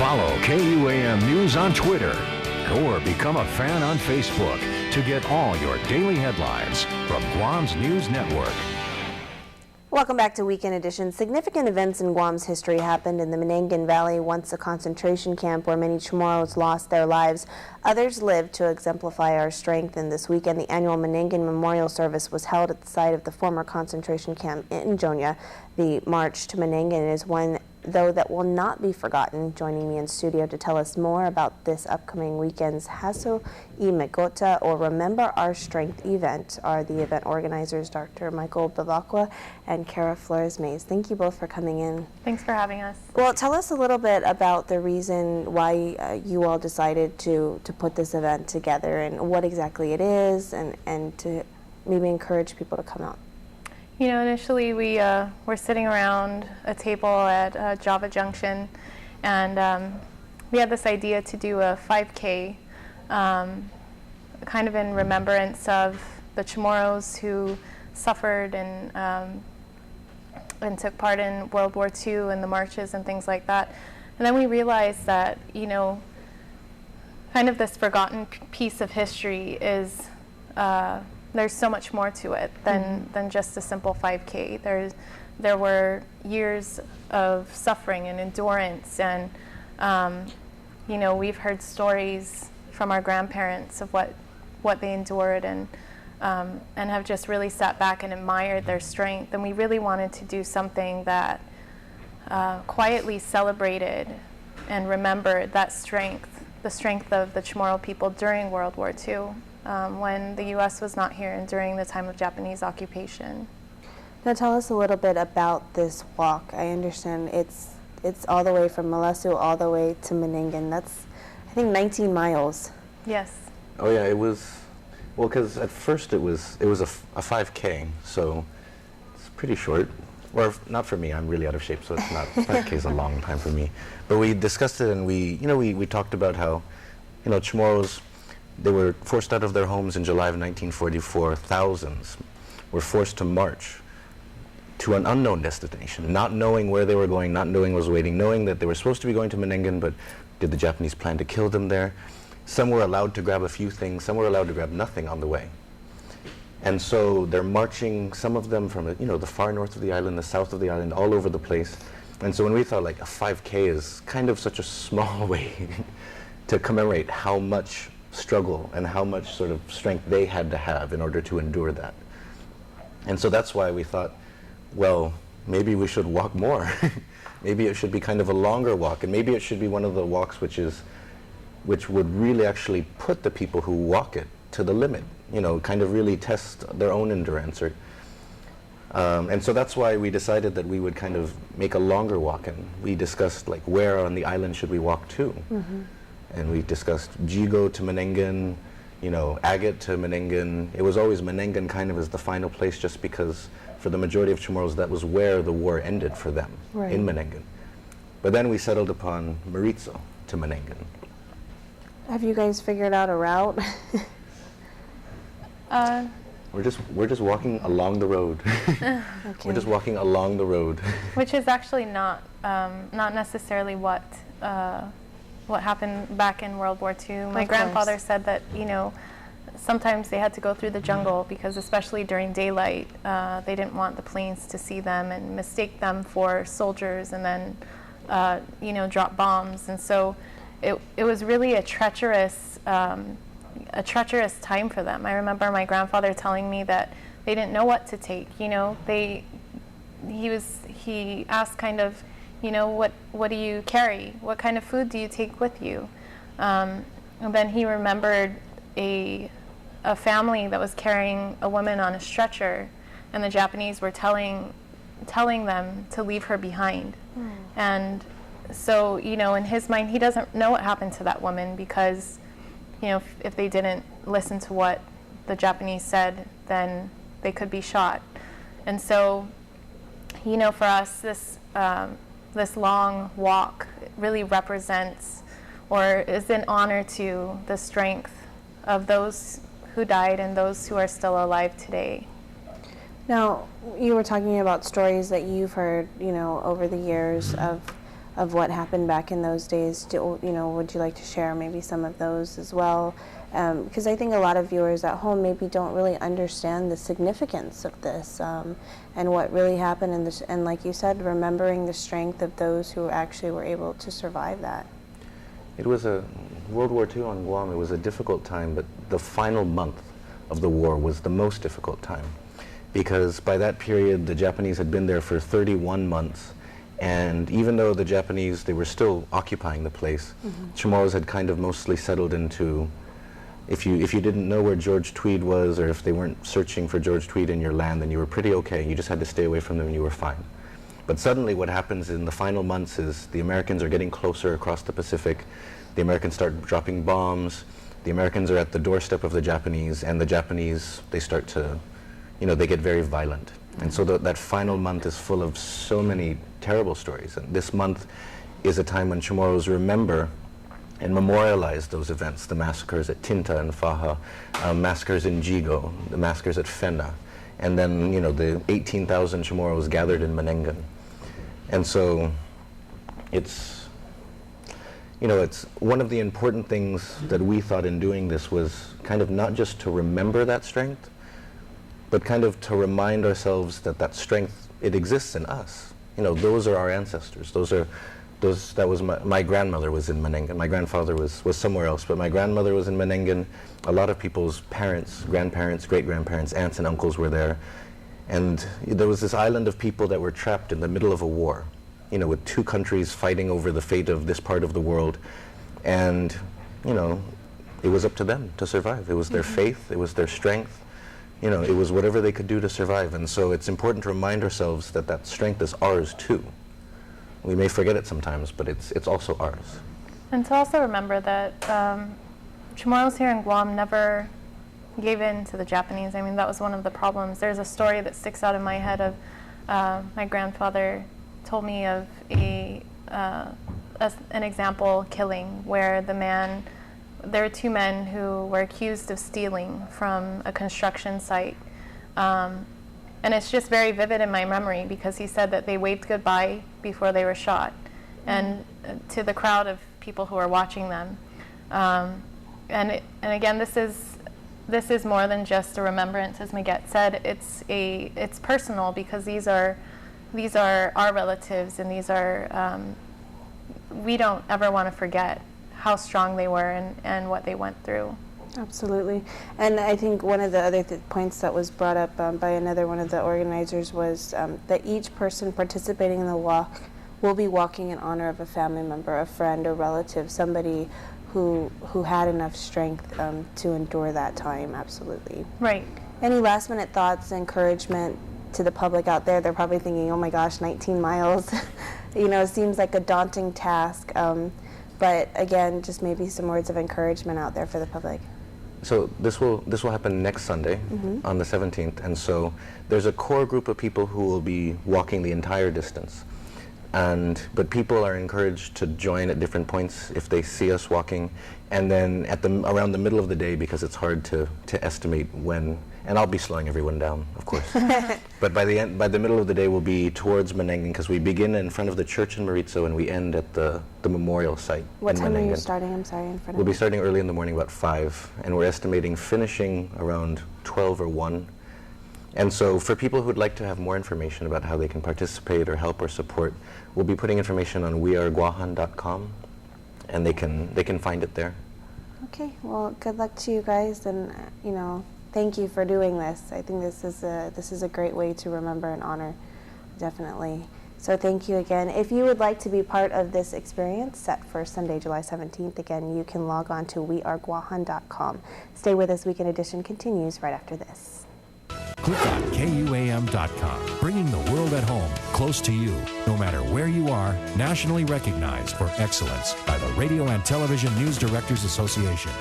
Follow KUAM News on Twitter or become a fan on Facebook to get all your daily headlines from Guam's news network. Welcome back to Weekend Edition. Significant events in Guam's history happened in the Manenggon Valley, once a concentration camp where many Chamorros lost their lives. Others lived to exemplify our strength, and this weekend the annual Manenggon Memorial Service was held at the site of the former concentration camp in Jonia. The March to Manenggon is one, though, that will not be forgotten. Joining me in studio to tell us more about this upcoming weekend's Haso I Megota, or Remember Our Strength event, are the event organizers Dr. Bevacqua and Cara Flores-Mays. Thank you both for coming in. Thanks for having us. Well, tell us a little bit about the reason why you all decided to put this event together and what exactly it is, and to maybe encourage people to come out. You know, initially we were sitting around a table at Java Junction, and we had this idea to do a 5K, kind of in remembrance of the Chamorros who suffered and took part in World War II and the marches and things like that. And then we realized that, you know, kind of this forgotten piece of history is there's so much more to it than just a simple 5K. There were years of suffering and endurance, and you know, we've heard stories from our grandparents of what they endured, and have just really sat back and admired their strength. And we really wanted to do something that quietly celebrated and remembered that strength, the strength of the Chamorro people during World War II. When the U.S. was not here and during the time of Japanese occupation. Now tell us a little bit about this walk. I understand it's all the way from Molessu all the way to Manenggon. That's, I think, 19 miles. Yes. Oh yeah, it was, well, because at first it was a 5K, so it's pretty short. Or not for me, I'm really out of shape, so it's not, 5K is a long time for me. But we discussed it, and we talked about how, you know, Chamorros, they were forced out of their homes in July of 1944. Thousands were forced to march to an unknown destination, not knowing where they were going, not knowing what was waiting, knowing that they were supposed to be going to Manenggon, but did the Japanese plan to kill them there? Some were allowed to grab a few things, some were allowed to grab nothing on the way. And so they're marching, some of them from the far north of the island, the south of the island, all over the place. And so when we thought like a 5K is kind of such a small way to commemorate how much struggle and how much sort of strength they had to have in order to endure that. And so that's why we thought, well, maybe we should walk more. Maybe it should be kind of a longer walk, and maybe it should be one of the walks which would really actually put the people who walk it to the limit, you know, kind of really test their own endurance. And so that's why we decided that we would kind of make a longer walk, and we discussed like where on the island should we walk to. And we discussed Jigo to Manenggon, you know, Agate to Manenggon. It was always Manenggon kind of as the final place, just because for the majority of Chamorros that was where the war ended for them, right, in Manenggon. But then we settled upon Maritzo to Manenggon. Have you guys figured out a route? We're just walking along the road. Okay. We're just walking along the road. Which is actually not necessarily what happened back in World War II. My grandfather said that, you know, sometimes they had to go through the jungle because, especially during daylight, they didn't want the planes to see them and mistake them for soldiers, and then, you know, drop bombs. And so it was really a treacherous time for them. I remember my grandfather telling me that they didn't know what to take. You know, he asked kind of, you know, what do you carry? What kind of food do you take with you? And then he remembered a family that was carrying a woman on a stretcher, and the Japanese were telling them to leave her behind. And so, you know, in his mind, he doesn't know what happened to that woman, because, you know, if they didn't listen to what the Japanese said, then they could be shot. And so, you know, for us, this long walk really represents, or is an honor to, the strength of those who died and those who are still alive today. Now, you were talking about stories that you've heard, you know, over the years of what happened back in those days. Would you like to share maybe some of those as well? Because I think a lot of viewers at home maybe don't really understand the significance of this and what really happened, and like you said, remembering the strength of those who actually were able to survive that. It was World War II on Guam. It was a difficult time, but the final month of the war was the most difficult time, because by that period the Japanese had been there for 31 months, and even though the Japanese, they were still occupying the place, Chamorros had kind of mostly settled into, if you didn't know where George Tweed was, or if they weren't searching for George Tweed in your land, then you were pretty okay. You just had to stay away from them and you were fine. But suddenly what happens in the final months is the Americans are getting closer across the Pacific. The Americans start dropping bombs. The Americans are at the doorstep of the Japanese, and the Japanese, they start to, they get very violent. And so that final month is full of so many terrible stories. And this month is a time when Chamorros remember and memorialize those events, the massacres at Tinta and Faja, massacres in Jigo, the massacres at Fena, and then, the 18,000 Chamorros gathered in Manenggon. And so it's one of the important things that we thought in doing this was kind of not just to remember that strength, but kind of to remind ourselves that strength, it exists in us. Those are our ancestors. That was my grandmother was in Manenggon. My grandfather was somewhere else, but my grandmother was in Manenggon. A lot of people's parents, grandparents, great-grandparents, aunts and uncles were there. And there was this island of people that were trapped in the middle of a war, with two countries fighting over the fate of this part of the world. And, it was up to them to survive. It was their faith, it was their strength, it was whatever they could do to survive. And so it's important to remind ourselves that strength is ours too. We may forget it sometimes, but it's also ours. And to also remember that Chamorros here in Guam never gave in to the Japanese. I mean, that was one of the problems. There's a story that sticks out in my head of my grandfather told me of an example killing where there were two men who were accused of stealing from a construction site. And it's just very vivid in my memory because he said that they waved goodbye before they were shot, and to the crowd of people who were watching them. And again, this is more than just a remembrance, as Maguette said. It's personal because these are our relatives, and these are we don't ever want to forget how strong they were and what they went through. Absolutely. And I think one of the other points that was brought up by another one of the organizers was that each person participating in the walk will be walking in honor of a family member, a friend, a relative, somebody who had enough strength to endure that time. Absolutely. Right. Any last minute thoughts, encouragement to the public out there? They're probably thinking, oh my gosh, 19 miles. It seems like a daunting task. But again, just maybe some words of encouragement out there for the public. So this will happen next Sunday, on the 17th, and so there's a core group of people who will be walking the entire distance. But people are encouraged to join at different points if they see us walking, and then around the middle of the day, because it's hard to estimate when. And I'll be slowing everyone down, of course. But by the middle of the day, we'll be towards Manenggon, because we begin in front of the church in Maritzo and we end at the memorial site. What in time Manenggon. are you starting? I'm sorry, in front of We'll be starting early in the morning, about 5, and we're estimating finishing around 12 or 1. And so for people who would like to have more information about how they can participate or help or support, we'll be putting information on weareguahan.com, and they can find it there. Okay, well, good luck to you guys, and thank you for doing this. I think this is a great way to remember and honor, definitely. So thank you again. If you would like to be part of this experience set for Sunday, July 17th, again, you can log on to weareguahan.com. Stay with us. Weekend Edition continues right after this. Click on KUAM.com, bringing the world at home close to you, no matter where you are, nationally recognized for excellence by the Radio and Television News Directors Association.